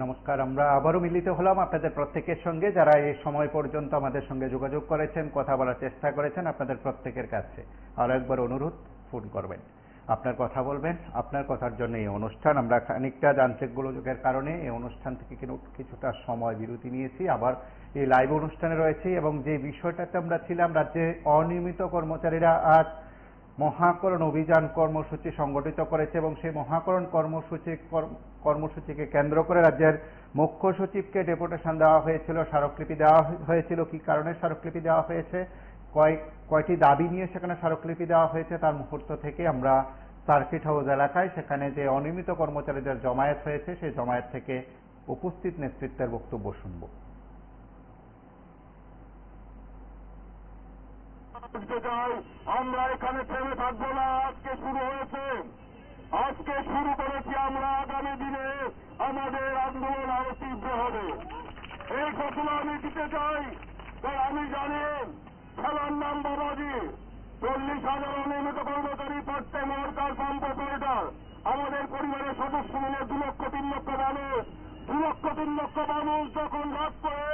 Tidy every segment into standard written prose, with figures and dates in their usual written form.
নমস্কার, আমরা আবারও মিলিত হলাম আপনাদের প্রত্যেকের সঙ্গে, যারা এই সময় পর্যন্ত আমাদের সঙ্গে যোগাযোগ করেছেন, কথা বলার চেষ্টা করেছেন। আপনাদের প্রত্যেকের কাছে আরো একবার অনুরোধ, ফোন করবেন, আপনার কথা বলবেন। আপনার কথার জন্য এই অনুষ্ঠান। আমরা খানিকটা যান্ত্রিক গোলযোগের কারণে এই অনুষ্ঠান থেকে কিছুটা সময় বিরতি নিয়েছি, আবার এই লাইভ অনুষ্ঠানে রয়েছি। এবং যে বিষয়টাতে আমরা ছিলাম, রাজ্যে অনিয়মিত কর্মচারীরা আজ মহাকরণ অভিযান কর্মসূচি সংগঠিত করেছে এবং সেই মহাকরণ কর্মসূচিকে কেন্দ্র করে রাজ্যের মুখ্য সচিবকে ডেপুটেশন দেওয়া হয়েছিল, স্মারকলিপি দেওয়া হয়েছিল। কি কারণে স্মারকলিপি দেওয়া হয়েছে, কয়টি দাবি নিয়ে সেখানে স্মারকলিপি দেওয়া হয়েছে, তার মুহূর্ত থেকে আমরা সার্কিট হাউস এলাকায়, সেখানে যে অনিয়মিত কর্মচারীদের জমায়েত হয়েছে, সেই জমায়েত থেকে উপস্থিত নেতৃত্বের বক্তব্য শুনব। আমরা এখানে থেমে থাকবো না। আজকে শুরু হয়েছে, আজকে শুরু করেছি আমরা। আগামী দিনে আমাদের আন্দোলন আরো তীব্র হবে, এই ঘোষণা আমি দিতে চাই। আমি জানি খেলার নাম বাবাজি, 40,000 অনিয়মিত কর্মচারী, পার্ট-টাইম ওয়ার্কার, পাম্প অপারেটর, আমাদের পরিবারের সদস্য মিলে 2,00,000-3,00,000 মানুষ। 2,00,000-3,00,000 মানুষ যখন রাত করে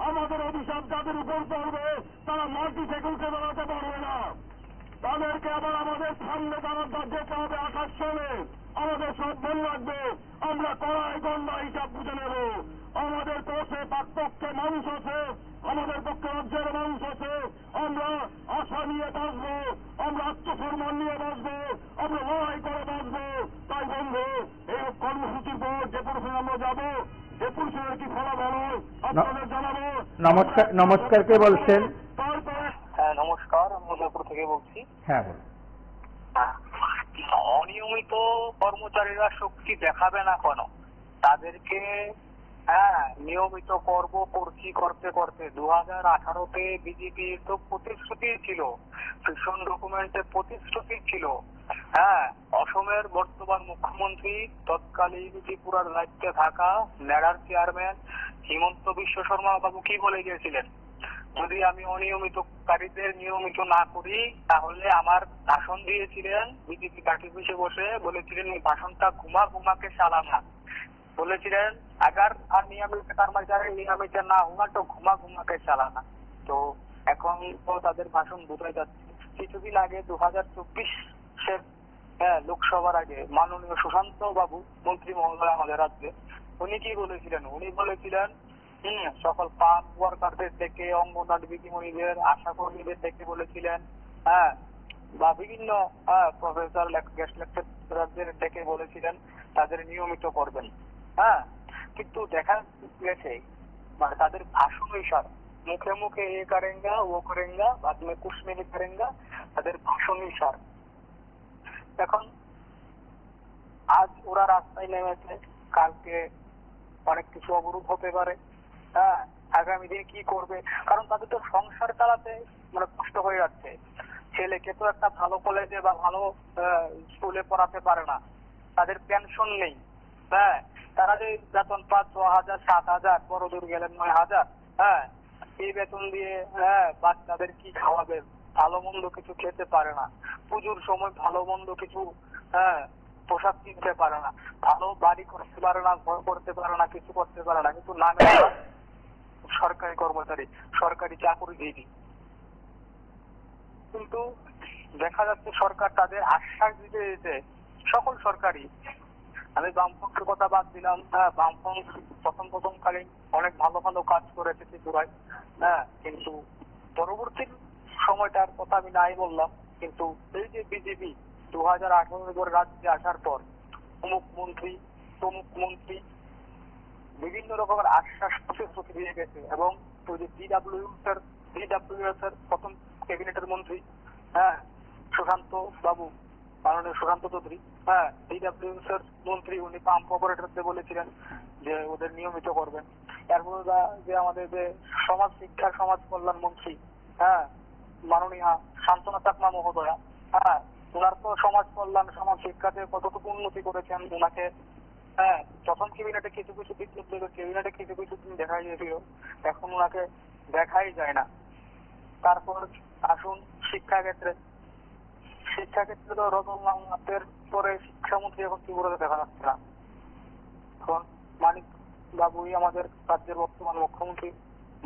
আমাদের অভিশাপ যাদের উপর পড়বে, তারা মাল্টি থেকে উঠে দাঁড়াতে পারবে না। তাদেরকে আবার আমাদের সামনে যেতে হবে আকাশ চলে। আমাদের সব মন রাখবে, আমরা কড়াই গন্ডা হিসাব বুঝে নেব। আমাদের পক্ষে পাকপক্ষে মানুষ আছে, আমাদের পক্ষে রাজ্যের মানুষ আছে। আমরা আশা নিয়ে বাঁচবো, আমরা আত্মসম্মান নিয়ে বাঁচবো, আমরা লড়াই করে বাঁচবো। তাই বন্ধু, এই কর্মসূচির পর যে পুরুষে আমরা যাবো, যে পুরুষের কি ফলাফল হয় আপনাদের জানাবো। নমস্কার, কে বলছেন? তারপরে হ্যাঁ নমস্কার, আমি উদয়পুর থেকে বলছি। হ্যাঁ বলুন। অনিয়মিত কর্মচারীরা শক্তি দেখাবে না কেন? তাদেরকে নিয়মিত করতে করতে 2018-তে বিজেপির তো প্রতিশ্রুতি ছিল, ফিকশন ডকুমেন্টে প্রতিশ্রুতি ছিল। অসমের বর্তমান মুখ্যমন্ত্রী, তৎকালীন ত্রিপুরার দায়িত্বে থাকা ন্যাডার চেয়ারম্যান হিমন্ত বিশ্ব শর্মা বাবু কি বলে গিয়েছিলেন, যদি আমি অনিয়মিতকারীদের নিয়মিত না করি তাহলে আমার ভাষণ দিয়েছিলেন বিজেপি পার্টি অফিসে বসে, বলেছিলেন এই ভাষণটা ঘুমাকে চালানা। বলেছিলেন আগার আর নিয়মিত কর্মচারী নিয়মিত না হুয়া তো ঘুমাকে চালানা। তো এখন তো তাদের ভাষণ বোঝাই যাচ্ছে। কিছুদিন আগে 2024 লোকসভার আগে মাননীয় সুশান্ত বাবু মন্ত্রী মহোদয় আমাদের রাজ্যে, উনি কি বলেছিলেন? উনি বলেছিলেন সকল পাম্প ওয়ার্কারদের থেকে, অঙ্গনওয়াড়ি দিদিমণিদের, আশা কর্মীদের থেকে বলেছিলেন, বা বিভিন্ন প্রফেসর গেস্ট লেকচারারদের থেকে বলেছিলেন তাদের নিয়মিত করবেন। কিন্তু দেখা গেছে মানে তাদের ভাষণই সার, মুখে মুখে এ করেঙ্গা ও করেঙ্গা, বাদ মে কুছ নেই করেঙ্গা, তাদের ভাষণই সার। এখন আজ ওরা রাস্তায় নেমেছে, কালকে অনেক কিছু অবরোধ হতে পারে। আগামী দিন কি করবে? কারণ তাদের তো সংসার চালাতে মানে কষ্ট হয়ে যাচ্ছে। ছেলেকে তো একটা ভালো কলেজে বা ভালো স্কুলে পড়াতে পারে না, তাদের পেনশন নেই। তারা যে বেতন 5,000, 6,000, বড় দূর গেলেন 9,000, এই বেতন দিয়ে বাচ্চাদের কি খাওয়াবে? ভালো মন্দ কিছু খেতে পারে না, পুজোর সময় ভালো মন্দ কিছু পোশাক কিনতে পারে না, ভালো বাড়ি করতে পারে না, ঘর করতে পারে না, কিছু করতে পারে না, কিন্তু নামে সরকারি কর্মচারী, সরকারি চাকরিজীবী। কিন্তু দেখা যাচ্ছে সরকার তাদের আশ্বাস দিতে দিতে, সকল সরকারি, আমি বামপন্থের কথা বাদ দিলাম, বামপন্থ প্রথমকালীন অনেক ভালো ভালো কাজ করেছে ত্রিপুরায়, কিন্তু পরবর্তী সময়টার কথা আমি নাই বললাম। কিন্তু এই যে বিজেপি 2018 রাজ্যে আসার পর অমুক মন্ত্রী বিভিন্ন রকমের আশ্বাস প্রতিশ্রুতি দিয়ে গেছে। এবং ডিডব্লিউএস এর প্রথম ক্যাবিনেটের মন্ত্রী সুশান্ত বাবু, মাননীয় সুশান্ত চৌধুরী, ডিডব্লিউএস এর মন্ত্রী, উনি পাম্প অপারেটরদের বলেছিলেন যে ওদের নিয়মিত করবেন। এরপর যে আমাদের যে সমাজ শিক্ষা সমাজ কল্যাণ মন্ত্রী মাননীয় শান্তনা চাকমা মহোদয়া, ওনার তো সমাজ কল্যাণ সমাজ শিক্ষাতে কতটুকু উন্নতি করেছেন, ওনাকে প্রথম ক্যাবিনেটে কিছু বিদ্যুৎ ক্যাবিনেটে কিছু দিন দেখা গিয়েছিল, এখন ওনাকে দেখাই যায় না। তারপর আসুন শিক্ষাক্ষেত্রে তো রতন লাল পরে শিক্ষামন্ত্রী এখন ত্রিপুরাতে দেখা যাচ্ছে না। এখন বাবুই আমাদের রাজ্যের বর্তমান মুখ্যমন্ত্রী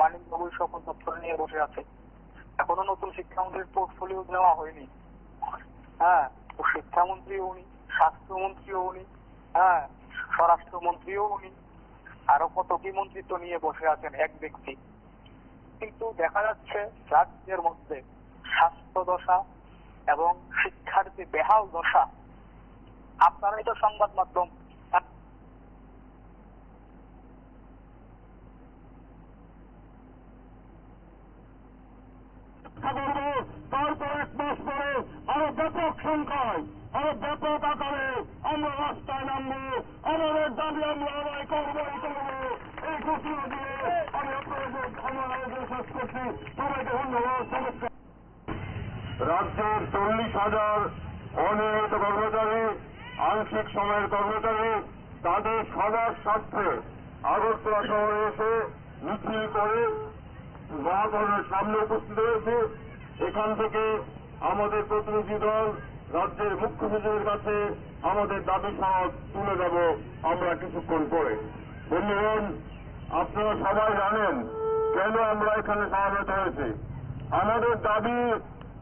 মানিক বাবুই সকল দপ্তর নিয়ে বসে আছে। এখনো নতুন শিক্ষামন্ত্রীর পোর্টফোলিও দেওয়া হয়নি। হ্যাঁ, তো শিক্ষামন্ত্রীও উনি, স্বাস্থ্যমন্ত্রীও উনি, হ্যাঁ, স্বরাষ্ট্রমন্ত্রীও উনি, আরো কত কি মন্ত্রিত্ব নিয়ে বসে আছেন এক ব্যক্তি। কিন্তু দেখা যাচ্ছে রাজ্যের মধ্যে স্বাস্থ্য দশা এবং শিক্ষার যে বেহাল দশা, আপনারাই তো সংবাদ মাধ্যম, তারপর 1 মাস পরে আরো ব্যাপক সংখ্যায়, আরো ব্যাপক আকারে আমরা রাস্তায় নামবো, আমাদের দাবি আমরা আদায় করবোই করবো। এই ঘোষণা দিয়ে আমি আপনাদের আমার আলোচনা শেষ করছি। সবাইকে ধন্যবাদ, নমস্কার। রাজ্যের 40,000 অনিয়মিত কর্মচারী, আংশিক সময়ের কর্মচারী, তাদের সবার স্বার্থে আগরতলা শহরে এসে মিছিল করে মহাকরণের সামনে উপস্থিত হয়েছে। এখান থেকে আমাদের প্রতিনিধি দল রাজ্যের মুখ্য সচিবের কাছে আমাদের দাবি সনদ তুলে দেব আমরা কিছুক্ষণ পরে। বন্ধুগণ, আপনারা সবাই জানেন কেন আমরা এখানে সমবেত হয়েছি। আমাদের দাবি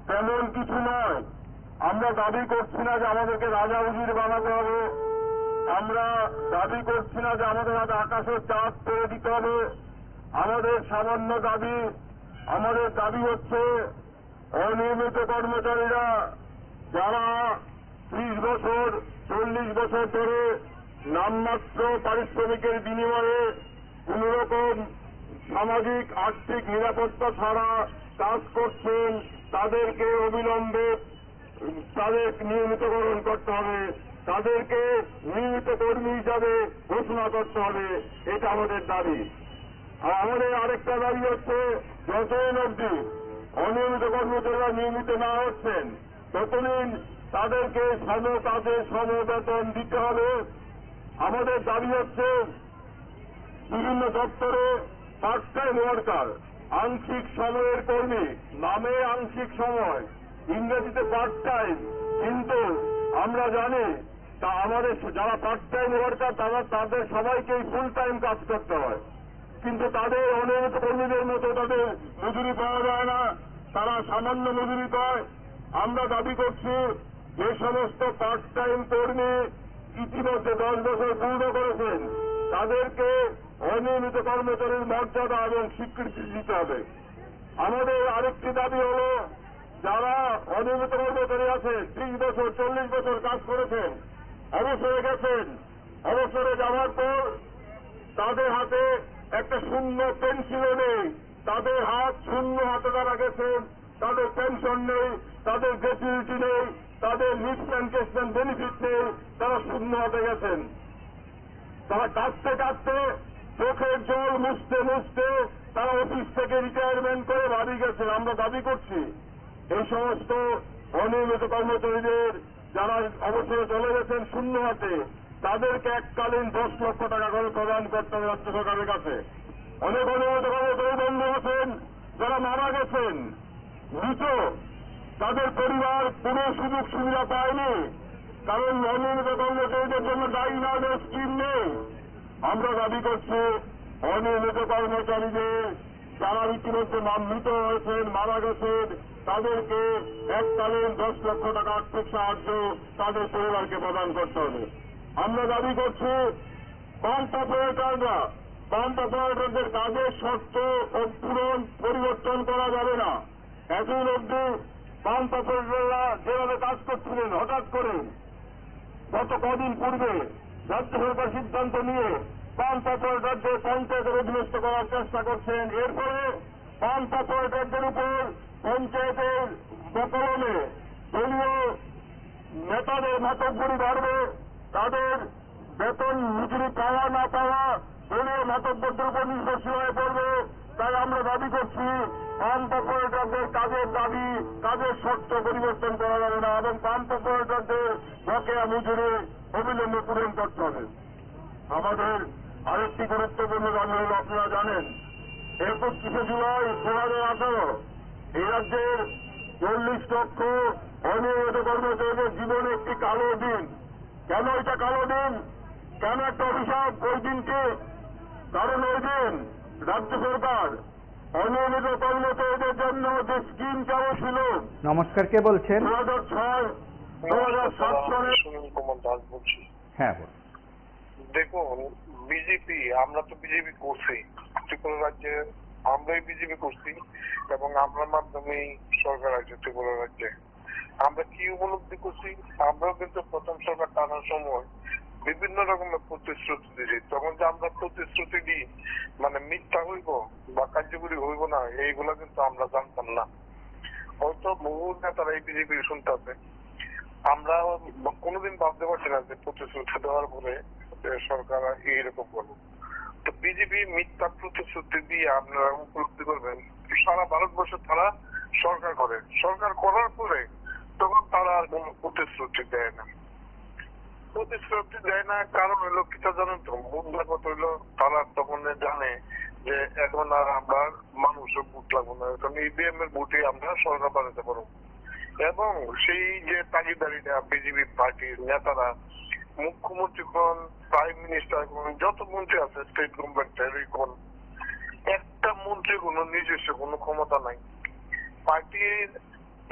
তেমন কিছু নয়। আমরা দাবি করছি না যে আমাদেরকে রাজা উজির বানাতে হবে, আমরা দাবি করছি না যে আমাদের হাতে আকাশের চাঁদ করে দিতে হবে। আমাদের সামান্য দাবি, আমাদের দাবি হচ্ছে অনিয়মিত কর্মচারীরা যারা 30 বছর 40 বছর ধরে নামমাত্র পারিশ্রমিকের বিনিময়ে কোন রকম সামাজিক আর্থিক নিরাপত্তা ছাড়া কাজ করছেন, তাদেরকে অবিলম্বে তাদের নিয়মিতকরণ করতে হবে, তাদেরকে নিয়মিত কর্মী হিসাবে ঘোষণা করতে হবে। এটা আমাদের দাবি। আর আমাদের আরেকটা দাবি হচ্ছে যতদিন অবধি অনিয়মিত কর্মচারীরা নিয়মিত না হচ্ছেন ততদিন তাদেরকে সম কাজে সম বেতন দিতে হবে। আমাদের দাবি হচ্ছে বিভিন্ন দপ্তরে পার্ট টাইম ওয়ার্কার, আংশিক সময়ের কর্মী, নামে আংশিক সময়, ইংরেজিতে পার্ট টাইম, কিন্তু আমরা জানি তা আমাদের যারা পার্ট টাইম ওয়ার্কার তাদের সবাইকেই ফুল টাইম কাজ করতে হয়, কিন্তু তাদের অনিয়মিত কর্মীদের মতো তাদের মজুরি পাওয়া যায় না, তারা সামান্য মজুরি পায়। আমরা দাবি করছি যে সমস্ত পার্ট টাইম কর্মী ইতিমধ্যে 10 বছর পূর্ণ করেছেন তাদেরকে অনিয়মিত কর্মচারীর মর্যাদা এবং স্বীকৃতি দিতে হবে। আমাদের আরেকটি দাবি হল যারা অনিয়মিত কর্মচারী আছে 30 বছর 40 বছর কাজ করেছেন, অবসরে গেছেন, অবসরে যাওয়ার পর তাদের হাতে একটা শূন্য পেনশনও নেই, তাদের হাত শূন্য হাতে তারা গেছেন, তাদের পেনশন নেই, তাদের গ্র্যাচুইটি নেই, তাদের লিভস এনকেসমেন্ট বেনিফিট নেই, তারা শূন্য হাতে গেছেন। তারা কাঁদতে কাঁদতে চোখের জল মুছতে মুছতে তারা অফিস থেকে রিটায়ারমেন্ট করে বাড়ি গেছেন। আমরা দাবি করছি এই সমস্ত অনিয়মিত কর্মচারীদের যারা অবসরে চলে গেছেন শূন্য হাতে, তাদেরকে এককালীন 10 লক্ষ টাকা করে প্রদান করতে হবে রাজ্য সরকারের কাছে। অনেক অনিয়মিত কর্মচারী বন্ধু আছেন যারা মারা গেছেন, মৃত, তাদের পরিবার কোনো সুযোগ সুবিধা পায়নি, কারণ অনিয়মিত কর্মচারীদের জন্য দায়ী না স্কিম নেই। আমরা দাবি করছি অনিয়মিত কর্মচারীদের যারা ইতিমধ্যে মৃত হয়েছেন, মারা গেছেন, তাদেরকে এককালীন 10 লক্ষ টাকা আর্থিক সাহায্য তাদের পরিবারকে প্রদান করতে হবে। আমরা দাবি করছি পাম্প অপারেটরদের কাজের শর্ত ও পূরণ পরিবর্তন করা যাবে না। এখন অবধি পাম্প অপারেটররা যেভাবে কাজ করছিলেন, হঠাৎ করে গত কদিন পূর্বে রাজ্য সরকার সিদ্ধান্ত নিয়ে পাম্প অপারেটরদের পঞ্চায়েতের অধীনস্থ করার চেষ্টা করছেন। এরপরে পাম্প অপারেটরদের উপর পঞ্চায়েতের বকলমে দলীয় নেতাদের মাতব্বরি বাড়বে, তাদের বেতন মজুরি পাওয়া না পাওয়া দলীয় মাতব্বরদের উপর নির্ভরশীল হয়ে পড়বে। তাই আমরা দাবি করছি পাম্প অপারেটরদের কাজের দাবি, কাজের শর্ত পরিবর্তন করা যাবে না এবং পাম্প অপারেটরদের বকেয়া মজুরি অবিলম্বে পূরণ করতে হবে। আমাদের আরেকটি গুরুত্বপূর্ণ দাবি হল, আপনারা জানেন 31শে জুলাই 2018 এই রাজ্যের 40 লক্ষ অনিয়মিত কর্মচারীদের জীবনে একটি কালো দিন। কেন এটা কালো দিন? কেন একটা অভিশাপ? ওই দিনকে কারণ ওই দিন রাজ্য সরকার অনিয়মিত কর্মচারীদের জন্য যে স্কিম চালু ছিল নমস্কার, কে বলছেন? 2006-2007 সালে। সুনীল কুমার দাস বলছি। হ্যাঁ বলুন। দেখুন, বিজেপি, আমরা তো বিজেপি করছি ত্রিপুরা রাজ্যে, আমরাই বিজেপি করছি এবং আমরার মাধ্যমেই সরকার আছে ত্রিপুরা রাজ্যে। আমরা কি উপলব্ধি করছি, আমরাও কিন্তু প্রথম সরকার টানার সময় বিভিন্ন রকমের প্রতিশ্রুতি দিয়েছি। তখন যে আমরা প্রতিশ্রুতি দিই মানে মিথ্যা হইব বা কার্যকরী হইব না, এইগুলা কিন্তু আমরা জানতাম না। হয়তো বহু নেতারা এই বিজেপি শুনতে আছে, আমরা কোনোদিন ভাবতে পারছি না যে প্রতিশ্রুতি দেওয়ার পরে সরকার এইরকম করবো। তো বিজেপি মিথ্যা প্রতিশ্রুতি দিয়ে আপনারা উপলব্ধি করবেন সারা ভারতবর্ষে তারা সরকার করে, সরকার করার পরে তখন তারা আর কোন প্রতিশ্রুতি দেয় না। প্রতিশ্রুতি দেয় না কারণ হইলো কিটা জানেন তো, মুদ্রা কত হইলো তারা তখন জানে যে এখন আর আমরা মানুষের ভোট লাগবো না, কারণ ইভিএম এর ভোটে আমরা সরকার বানাতে পারবো। এবং সেই যে তাগিদারিটা বিজেপি পার্টির নেতারা, মুখ্যমন্ত্রী কোন, প্রাইম মিনিস্টার কোন, যত মন্ত্রী আছে স্টেট গভর্নমেন্টের কোন, একটা মন্ত্রী কোনো নিজস্ব কোনো ক্ষমতা নাই। পার্টির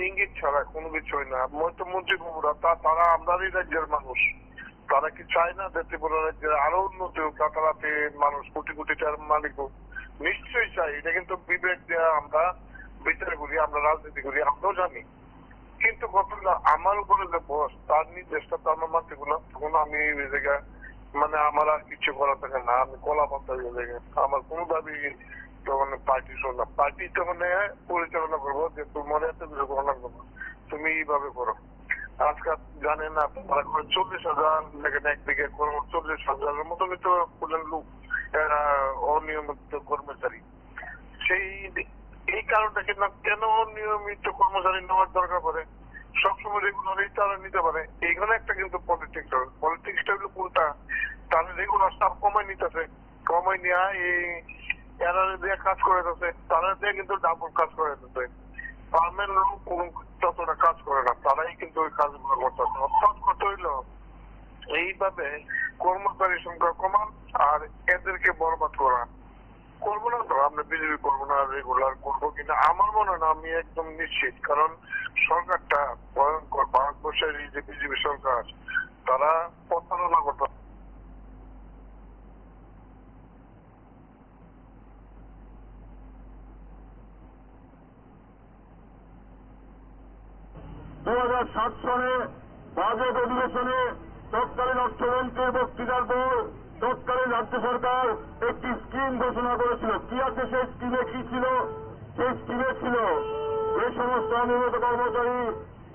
ইঙ্গিত ছাড়া কোনো কিছু হয় না। মুখ্যমন্ত্রী বাবুরা তারা আমরারই রাজ্যের মানুষ, তারা কি চায় না যে ত্রিপুরা রাজ্যের আরো উন্নতি হোক, রাতারাতি মানুষ কোটি কোটি টাকার মালিক হোক? নিশ্চয়ই চাই। এটা কিন্তু বিবেক দেওয়া আমরা বিচার করি, আমরা রাজনীতি করি, আমরাও জানি। কিন্তু কথা আমার উপরে যে বস, তার নির্দেশটা তো আমার মানতে না, তখন আমি এই জায়গায় মানে আমার আর কিছু করা থাকে না, আমি কলা পাতা হয়ে জায়গায় আমার কোনো দাবি তখন পার্টি শোনা, পার্টি তখন পরিচালনা করবো যে তোমার এত কিছু করা লাগবে না, তুমি এইভাবে করো। আজকাল জানেন না, 40,000 দেখেন একদিকে 40,000-এর মতো তো লোক এরা অনিয়মিত কর্মচারী। সেই এই কারণটা কিন্তু কেন নিয়মিত কর্মচারী নেওয়ার দরকার পড়ে, সবসময় রেগুলারই তারা নিতে পারে, এইখানে একটা কিন্তু পলিটিক্স হবে। পলিটিক্সটা হলো কোনটা, তারা রেগুলার স্টাফ কমাই নিতেছে, কমাই নেওয়া এই এরা দিয়ে কাজ করে যাচ্ছে, তারা দিয়ে কিন্তু ডাবল কাজ করে যাচ্ছে। পার্মানেন্ট লোক কোন ততটা কাজ করে না, তারাই কিন্তু ওই কাজগুলো করতেছে। অর্থাৎ কত হইলো এইভাবে কর্মচারী সংখ্যা কমান আর এদেরকে বরবাদ করা। করবো না তো, আমরা বিজেপি করবো না, রেগুলার করবো কিনা আমার মনে হয় না, আমি একদম নিশ্চিত। কারণ সরকারটা ভয়ঙ্কর, ভারতবর্ষের এই যে বিজেপি সরকার, তারা প্রতারণা করতে। 2007 সালে বাজেট অধিবেশনে তৎকালীন অর্থমন্ত্রীর বক্তৃতার পর তৎকালীন রাজ্য সরকার একটি স্কিম ঘোষণা করেছিল। কি আছে সেই স্কিমে? কি ছিল সেই স্কিমে? ছিল যে সমস্ত অনিয়মিত কর্মচারী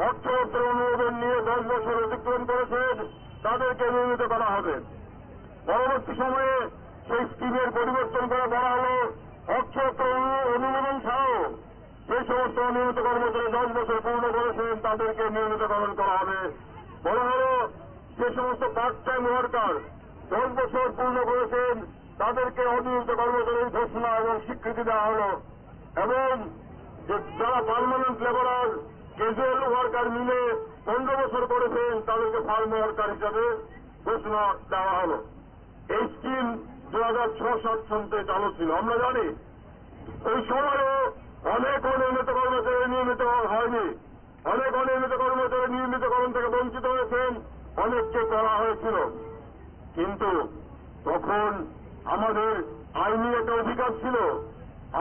অর্থদপ্তর অনুমোদন নিয়ে 10 বছর অতিক্রম করেছেন তাদেরকে নিয়মিত করা হবে। পরবর্তী সময়ে সেই স্কিমের পরিবর্তন করা হলো অর্থদপ্তর অনুমোদন ছাড়াও যে সমস্ত অনিয়মিত কর্মচারী 10 বছর পূর্ণ করেছেন তাদেরকে নিয়মিতকরণ করা হবে। বলা হল যে সমস্ত পার্ট টাইম ওয়ার্কার 10 বছর পূর্ণ করেছেন তাদেরকে অনিয়মিত কর্মচারীর ঘোষণা এবং স্বীকৃতি দেওয়া হল। এবং যারা পার্মানেন্ট লেবারার, ক্যাজুয়াল ওয়ার্কার মিলে 15 বছর করেছেন তাদেরকে ফার্ম ওয়ার্কার হিসাবে ঘোষণা দেওয়া হল। এই স্কিম 2006-07 সালে চালু ছিল। আমরা জানি ওই সময়ে অনেক অনিয়মিত কর্মচারী নিয়মিত হয়নি, অনেক অনিয়মিত কর্মচারী নিয়মিতকরণ থেকে বঞ্চিত হয়েছেন, অনেককে করা হয়েছিল। কিন্তু তখন আমাদের আইনি একটা অধিকার ছিল,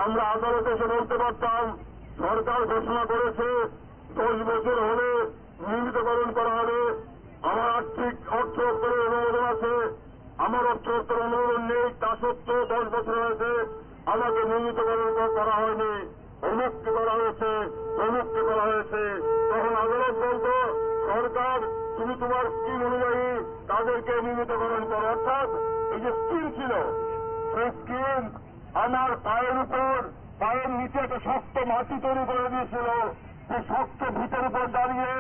আমরা আদালতে এসে বলতে পারতাম সরকার ঘোষণা করেছে 10 বছর হলে নিয়মিতকরণ করা হবে, আমার আর্থিক অর্থ দপ্তরের অনুমোদন আছে, আমার অর্থ দপ্তর অনুমোদন নেই, তা সত্ত্বেও 10 বছর হয়েছে আমাকে নিয়মিতকরণ করা হয়নি, অমুককে করা হয়েছে, অমুককে করা হয়েছে। তখন আদালত বলতো সরকার তুমি তোমার স্কিম অনুযায়ী তাদেরকে নিয়মিতকরণ করো। অর্থাৎ এই যে স্কিম ছিল সেই স্কিম আমার পায়ের উপর, পায়ের নিচে একটা শক্ত মাটি তৈরি করে দিয়েছিল। সেই শক্ত ভিতের উপর দাঁড়িয়ে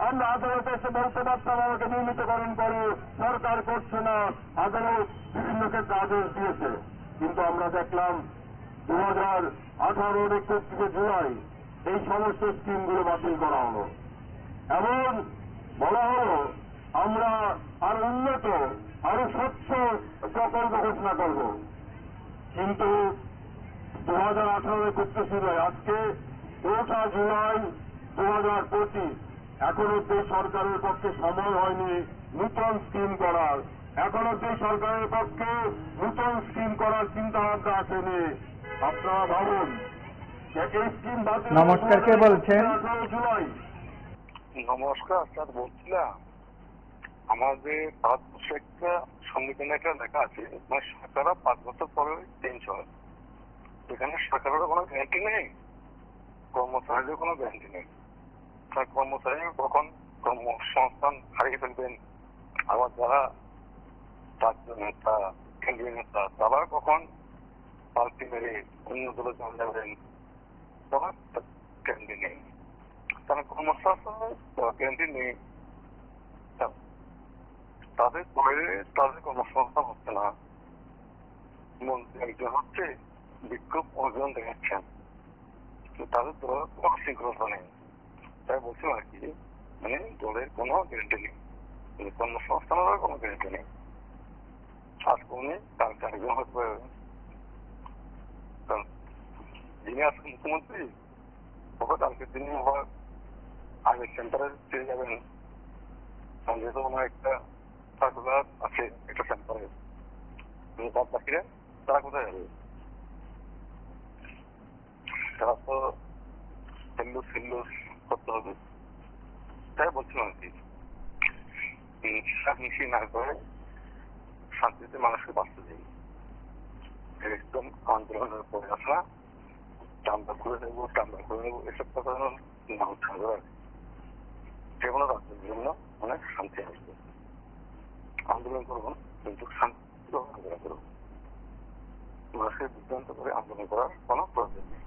আমরা আদালতে এসে বলতে পারতাম আমাকে নিয়মিতকরণ করে, সরকার করছে না, আদালত বিভিন্ন ক্ষেত্রে আদেশ দিয়েছে। কিন্তু আমরা দেখলাম 2018-এর 31 জুলাই এই সমস্ত স্কিমগুলো বাতিল করা হলো এবং বলা হলো আমরা আরো উন্নত, আরো স্বচ্ছ প্রকল্প ঘোষণা করব। কিন্তু 2018 করতেছিল, আজকে 4 জুলাই 2025, এখনো সেই সরকারের পক্ষে সময় হয়নি নূতন স্কিম করার, এখনো সেই সরকারের পক্ষে নূতন স্কিম করার চিন্তা ভাবনা আসেনি। আপনারা ভাবুন যে এই স্কিম বাতিল। নমস্কার, কে বলছেন? 18 জুলাই। নমস্কার স্যার, বলছিলাম আমাদের ভারতবর্ষে একটা সংবিধানে একটা লেখা আছে, মানে সরকাররা 5 বছর পরে চেঞ্জ হয়। এখানে সরকারেরও কোনো গ্যারান্টি নেই, কর্মচারীদের কোনো গ্যারান্টি নেই। তার কর্মচারী কখন কর্মসংস্থান হারিয়ে ফেলবেন, আবার যারা রাজ্য নেতা কেন্দ্রীয় নেতা তারা কখন পাল্টি মেরে অন্য দলে চলে যাবেন, তখন গ্যারান্টি নেই। কারণ কর্মসংস্থানের গ্যারান্টি নেই, তাদের পরে তাদের কর্মসংস্থান হচ্ছে না। মন্ত্রী একজন হচ্ছে, বিক্ষোভ অর্জন দেখাচ্ছেন, তাদের তো কোনো শৃঙ্খলতা নেই। তাই বলছি আর কি, মানে দলের কোনো গ্যারান্টি নেই, কর্মসংস্থানেরও কোনো গ্যারান্টি নেই। আজকে উনি কালকে একজন হতে পারে, যিনি আজকে মুখ্যমন্ত্রী ওকে কালকের দিনে আবার আগের সেন্টারে পেয়ে যাবেন। যেহেতু ওনার একটা সার্কুলার আছে একটা সেন্টারে, বাদ বাকিরা তারা কোথায় যাবে? তারা তো সিল্লুস করতে হবে। তাই বলছিলাম আর কি, মিশি না করে শান্তিতে মানুষকে বাঁচতে দিই। একদম আন্দোলনের পরে আসা চামড়া করে নেবো এসব কথা না হচ্ছে যে কোনো রাজ্যের জন্য অনেক শান্তি আসবে। আন্দোলন করবো কিন্তু শান্তি আন্দোলন করবো, মানুষকে বিভ্রান্ত করে আন্দোলন করার কোনো প্রয়োজন নেই।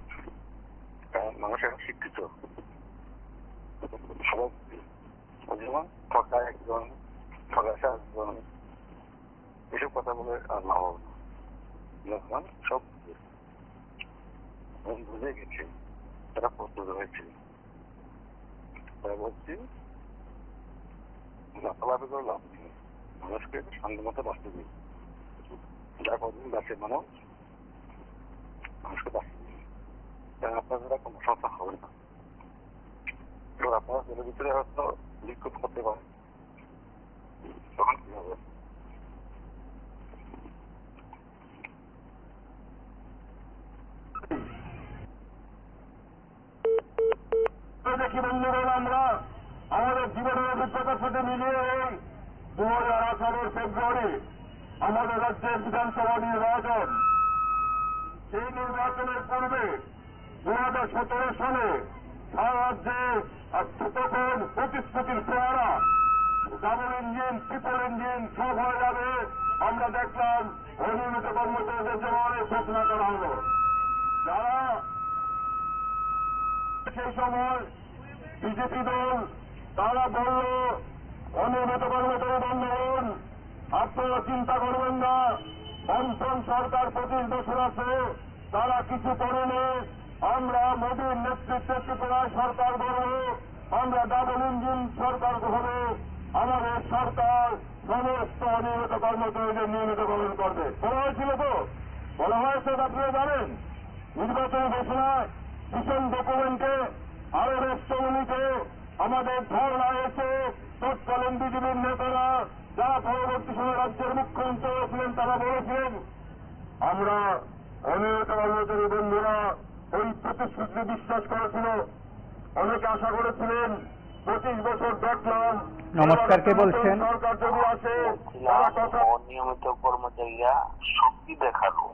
কারণ মানুষ এখন শিক্ষিত, সবাই যেমন ঠকায় একজন, ঠকাশা একজন, এসব কথা বলে আর না হবে না। সব বুঝে গেছে, তারা প্রস্তুত হয়েছে। তাই বলছি লাফালাফি করে লাভ নেই, মানুষকে শান্তি মতো বাঁচতে দিই। যা কদিন বাঁচে মানুষকে বাঁচতে দিই, তাই আপনার দ্বারা কোনো সমস্যা হবে না। এবার আপনারা দলের ভিতরে হয়তো বিক্ষোভ করতে পারেন, তখন কি হবে? দেখি বন্ধুগণ, আমরা আমাদের জীবনের অভিজ্ঞতার সাথে মিলিয়ে 2018 ফেব্রুয়ারি আমাদের রাজ্যের বিধানসভা নির্বাচন, সেই নির্বাচনের পূর্বে 2017 সালে সারা রাজ্যে তখন প্রতিশ্রুতির ফোয়ারা, ডাবল ইঞ্জিন, ট্রিপল ইঞ্জিন সব হয়ে যাবে। আমরা দেখলাম অনিয়মিত কর্মচারীদের জন্য অনেক ঘোষণা করা হলো। যারা সেই সময় বিজেপি দল, তারা বলল অনিয়মিত কর্মচারী বন্ধুগণ, আপনারা চিন্তা করবেন না, পঞ্চম সরকার 25 বছর আছে, তারা কিছু করেনি। আমরা মোদীর নেতৃত্বে ত্রিপুরায় সরকার গড়ব, আমরা ডাবল ইঞ্জিন সরকার হবে, আমাদের সরকার সমস্ত অনিয়মিত কর্মচারীদের নিয়মিতকরণ করবে। বলা হয়েছিল তো, বলা হয়েছে আপনারা জানেন। নির্বাচনী ঘোষণায় ভীষণ ডকুমেন্টে আরো রাষ্ট্রমণিতে আমাদের ধর্ণা এসে তৎকালীন বিজেপির নেতারা, যারা পরবর্তী সময় রাজ্যের মুখ্যমন্ত্রী ছিলেন, তারা বলেছিলেন আমরা অনিয়মিত কর্মচারী বন্ধুরা ওই প্রতিশ্রুতি বিশ্বাস করেছিল, অনেকে আশা করেছিলেন 25 বছর দেখলাম। নমস্কার, কে বলছেন? সরকার যদি আসে তারা কথা অনিয়মিত কর্মচারীরা শক্তি দেখালো,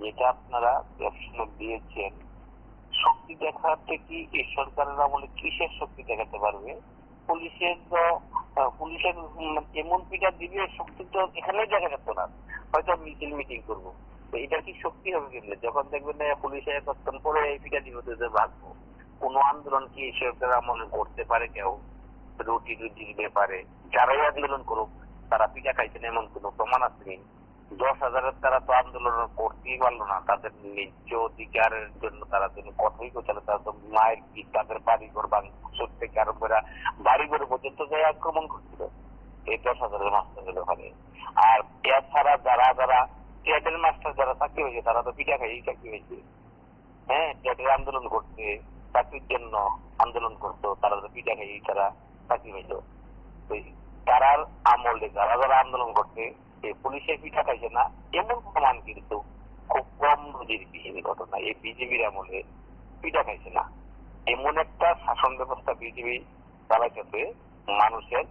যেটা আপনারা ব্যবসা দিয়েছেন, শক্তি দেখাতে কি এই সরকারের আমলে কিসের শক্তি দেখাতে পারবে? পুলিশের এমন পিটা দিবে, শক্তি তো এখানে দেখা যেত না, হয়তো মিটিং করবো। এটা কি শক্তি হবে? কিন্তু যখন দেখবেন না পুলিশের কর্তন পরে এই পিটা দিব ভাগবো, কোন আন্দোলন কি এই সরকার আমলে করতে পারে? কেউ রুটির ব্যাপারে যারাই আন্দোলন করুক তারা পিঠা খাইছেন এমন কোন প্রমাণ আছে? 10,000-এর তারা তো আন্দোলন করতেই পারলো না, তাদের ন্যায্য অধিকারের জন্য তারা যেন কথাই করছিল। তারা তো মায়ের কি তাদের বাড়িঘর ভাঙচুর থেকে আরম্ভ করে বাড়িঘর পর্যন্ত যাই আক্রমণ করছিল, এই 10,000-এর মাস্টারের ব্যাপারে। আর এছাড়া যারা ট্রেডের মাস্টার যারা চাকরি হয়েছে তারা তো পিঠা খাইয়েই চাকরি হয়েছে। হ্যাঁ, ট্রেডের আন্দোলন করছে, চাকরির জন্য আন্দোলন করতো, তারা তো পিঠা খাইয়েই তারা চাকরি হইত। তারার আমলে যারা যারা আন্দোলন করছে পুলিশের পিঠা খাইছে না এমন প্রমাণ কিন্তু খুব কম নজির বিহীন ঘটনা। এই বিজেপির আমলে পিঠা খাইছে না এমন একটা শাসন ব্যবস্থা বিজেপি চালাইতেছে, মানুষের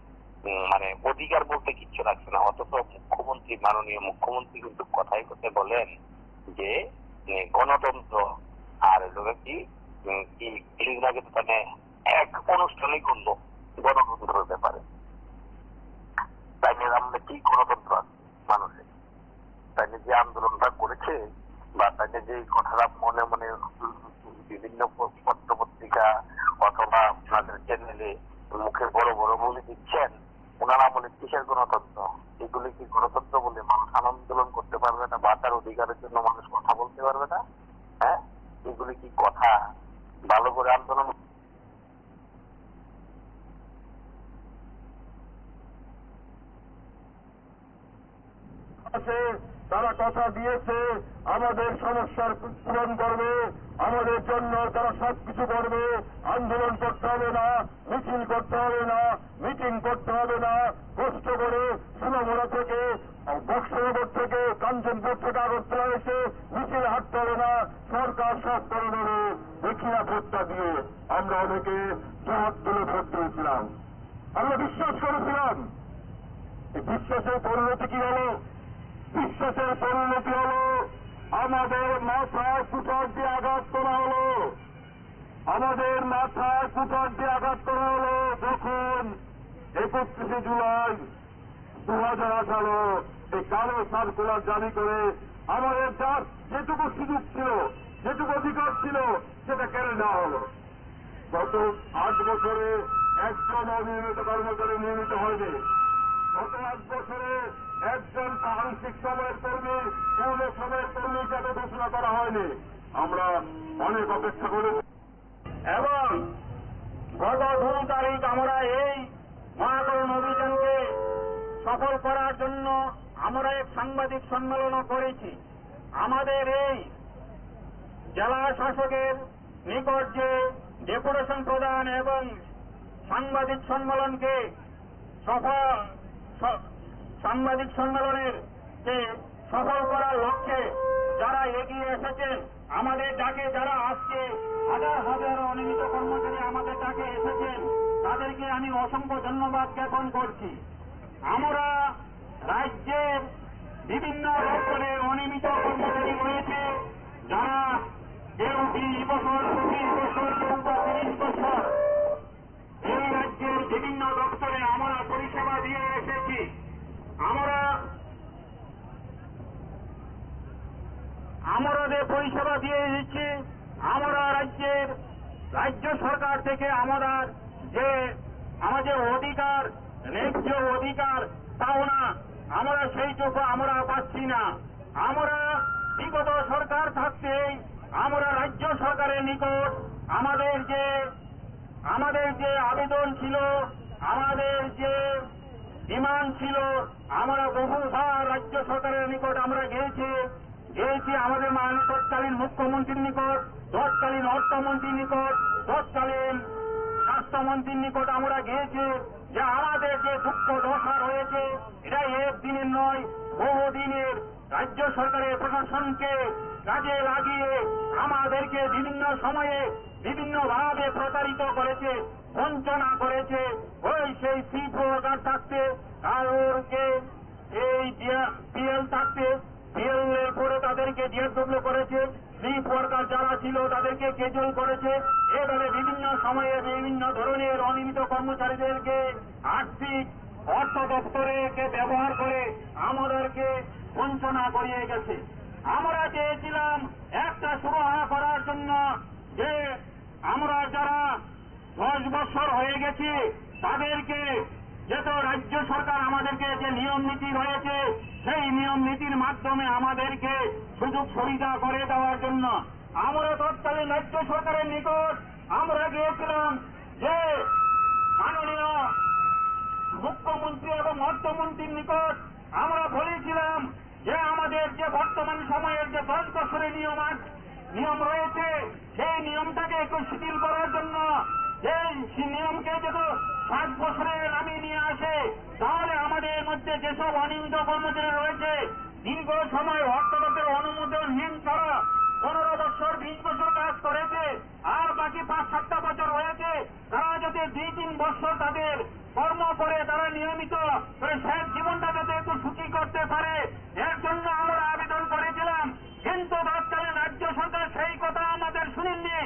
মানে অধিকার বলতে কিচ্ছু রাখছে না। অথচ মুখ্যমন্ত্রী, মাননীয় মুখ্যমন্ত্রী কিন্তু কথায় কথায় বলেন যে গণতন্ত্র, আর কি কিছুদিন আগে তো মানে এক অনুষ্ঠানই করলো গণতন্ত্রের ব্যাপারে। তাই নিয়ে আমরা কি গণতন্ত্র আছে মানুষের? তাই নিয়ে যে আন্দোলনটা করেছে বা তাই নিয়ে যে কথাটা মনে মনে বিভিন্ন পত্র পত্রিকা অথবা আপনাদের চ্যানেলে মুখে বড় বড় বলে দিচ্ছেন, ওনার আমলে কিসের গণতন্ত্র? এগুলি কি গণতন্ত্র বলে মানুষ আন্দোলন করতে পারবে না? বাঁচার অধিকারের জন্য মানুষ কথা বলতে পারবে না? হ্যাঁ, এগুলি কি কথা? ভালো করে আন্দোলন তারা কথা দিয়েছে আমাদের সমস্যার পূরণ করবে, আমাদের জন্য তারা সবকিছু করবে। আন্দোলন করতে হবে না, মিছিল করতে হবে না, মিটিং করতে হবে না, কষ্ট করে সোনামুড়া থেকে, বক্সনগর থেকে, কাঞ্চনপুর থেকে আগরতলা এসে মিছিল হাঁটতে হবে না, সরকার সব করে দেবে। দেখিয়া ভোটটা দিয়ে আমরা অনেকে জবাব তুলে ভোট দিয়েছিলাম, আমরা বিশ্বাস করেছিলাম। বিশ্বাসের পরিণতি কি হলো? বিশ্বাসের পরিণতি হলো আমাদের মাথায় কুঠার দিয়ে আঘাত করা হলো, আমাদের মাথায় কুঠার দিয়ে আঘাত করা হলো যখন 31শে জুলাই 2018 এই কালো সার্কুলার জারি করে আমাদের যার যেটুকু সুযোগ ছিল, যেটুকু অধিকার ছিল, সেটা কেড়ে নেওয়া হলো। গত 8 বছরে একজন অনিয়মিত কর্মচারী নিয়মিত হয়নি। গত 8 বছরে একজন আংশিক সময়ের কর্মী পূর্ণ সময়ের কর্মী হিসাবে ঘোষণা করা হয়নি। আমরা অনেক অপেক্ষা করেছি এবং গত 2 তারিখ আমরা এই মহাকরণ অভিযানকে সফল করার জন্য আমরা এক সাংবাদিক সম্মেলনও করেছি। আমাদের এই জেলা শাসকের নিকট যে ডেপুটেশন প্রদান এবং সাংবাদিক সম্মেলনকে সাংবাদিক সম্মেলনের কে সফল করার লক্ষ্যে যারা এগিয়ে এসেছেন, আমাদের ডাকে যারা আজকে হাজার হাজার অনিয়মিত কর্মচারী আমাদের ডাকে এসেছেন, তাদেরকে আমি অসংখ্য ধন্যবাদ জ্ঞাপন করছি। আমরা রাজ্যের বিভিন্ন দপ্তরে অনিয়মিত কর্মচারী রয়েছে, যারা কেউ 20 বছর, 25 বছর, কেউ 30 বছর এই রাজ্যের বিভিন্ন দপ্তরে আমরা পরিষেবা দিয়ে এসেছি। আমরা যে পরিষেবা দিয়ে এসেছি, আমরা রাজ্য সরকার থেকে আমাদের অধিকার, ন্যায্য অধিকার পাওনা, আমরা সেইটুকু আমরা পাচ্ছি না। আমরা বিগত সরকার থাকতেই আমরা রাজ্য সরকারের নিকট আমাদের যে আবেদন ছিল, আমাদের যে ডিমান্ড ছিল, আমরা বহুবার রাজ্য সরকারের নিকট আমরা গিয়েছি আমাদের মাননীয় তৎকালীন মুখ্যমন্ত্রীর নিকট, তৎকালীন অর্থমন্ত্রীর নিকট, তৎকালীন স্বাস্থ্যমন্ত্রীর নিকট আমরা গিয়েছি যে আমাদের যে দুঃখ দশা রয়েছে এটা একদিনের নয়, বহুদিনের। রাজ্য সরকারের প্রশাসনকে কাজে লাগিয়ে আমাদেরকে বিভিন্ন সময়ে বিভিন্নভাবে প্রতারিত করেছে, বঞ্চনা করেছে। সেই সি প্রকার থাকতে কারোরকে এই পিএল থাকতে পিএল এর পরে তাদেরকে ডিএসডব্লিউ করেছে, স্লিপ ওয়ার্কার যারা ছিল তাদেরকে ক্যাজুয়াল করেছে। এভাবে বিভিন্ন সময়ে বিভিন্ন ধরনের অনিয়মিত কর্মচারীদেরকে আর্থিক অর্থ দপ্তরকে ব্যবহার করে আমাদেরকে বঞ্চনা করিয়ে গেছে। আমরা চেয়েছিলাম একটা সুরাহা করার জন্য যে আমরা যারা 10 বছর হয়ে গেছি তাদেরকে যেহেতু রাজ্য সরকার আমাদেরকে যে নিয়ম নীতি রয়েছে সেই নিয়ম নীতির মাধ্যমে আমাদেরকে সুযোগ সুবিধা করে দেওয়ার জন্য আমরা তৎকালীন রাজ্য সরকারের নিকট আমরা গিয়েছিলাম যে মাননীয় মুখ্যমন্ত্রী এবং অর্থমন্ত্রীর নিকট আমরা বলেছিলাম যে আমাদের যে বর্তমান সময়ের যে 10 বছরের নিয়ম রয়েছে, সেই নিয়মটাকে একটু শিথিল করার জন্য সেই নিয়মকে যদি 5 বছরে নামিয়ে নিয়ে আসে, তাহলে আমাদের মধ্যে যেসব অনিয়মিত কর্মচারী রয়েছে, দীর্ঘ সময় অর্থনৈতিক অনুমোদনহীন তারা 15 বছর 20 বছর কাজ করেছে, আর বাকি 5-7টা বছর রয়েছে, তারা যাতে 2-3 বছর তাদের কর্ম করে তারা নিয়মিত করে শেষ জীবনটা যাতে একটু সুখী করতে পারে, এর জন্য আমরা আবেদন করেছিলাম। কিন্তু তৎকালীন রাজ্য সরকার সেই কথা আমাদের শুনেননি।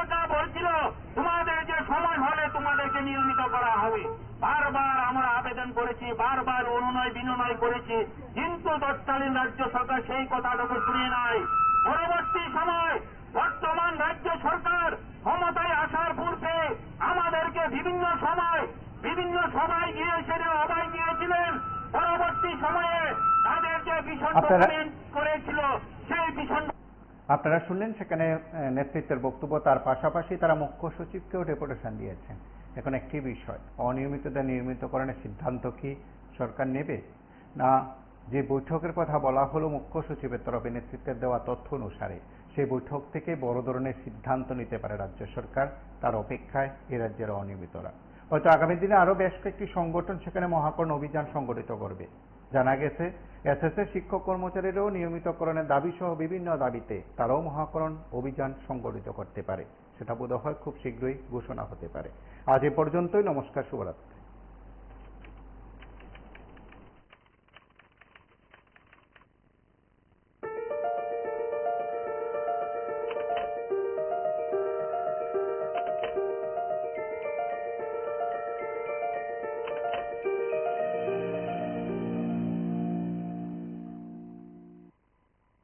তারা বলছিল তোমাদের যে সময় হলে তোমাদেরকে নিয়মিত করা হবে। বারবার আমরা আবেদন করেছি, বারবার অনুনয় বিনয় করেছি, কিন্তু তৎকালীন রাজ্য সরকার সেই কথাটুকু শুনে নাই। পরবর্তী সময় বর্তমান রাজ্য সরকার ক্ষমতায় আসার পূর্বে আমাদেরকে বিভিন্ন সভায় গিয়ে সেটা অবাই দিয়েছিলেন। পরবর্তী সময়ে তাদের যে ভীষণ ডকুমেন্ট করেছিল সেই ভীষণ আপনারা শুনলেন সেখানে নেতৃত্বের বক্তব্য। তার পাশাপাশি তারা মুখ্য সচিবকেও ডেপুটেশন দিয়েছেন। এখন একটি বিষয়, অনিয়মিতদের নিয়মিতকরণের সিদ্ধান্ত কি সরকার নেবে, না যে বৈঠকের কথা বলা হলো মুখ্য সচিবের তরফে নেতৃত্বের দেওয়া তথ্য অনুসারে সেই বৈঠক থেকে বড় ধরনের সিদ্ধান্ত নিতে পারে রাজ্য সরকার, তার অপেক্ষায় এ রাজ্যের অনিয়মিতরা। হয়তো আগামী দিনে আরো বেশ কয়েকটি সংগঠন সেখানে মহাকরণ অভিযান সংগঠিত করবে। জানা গেছে এসএসএ শিক্ষক কর্মচারীরাও নিয়মিতকরণের দাবি সহ বিভিন্ন দাবিতে তারাও মহাকরণ অভিযান সংগঠিত করতে পারে। সেটা বোধহয় খুব শীঘ্রই ঘোষণা হতে পারে। আজ এ পর্যন্তই। নমস্কার, শুভরাত্রি।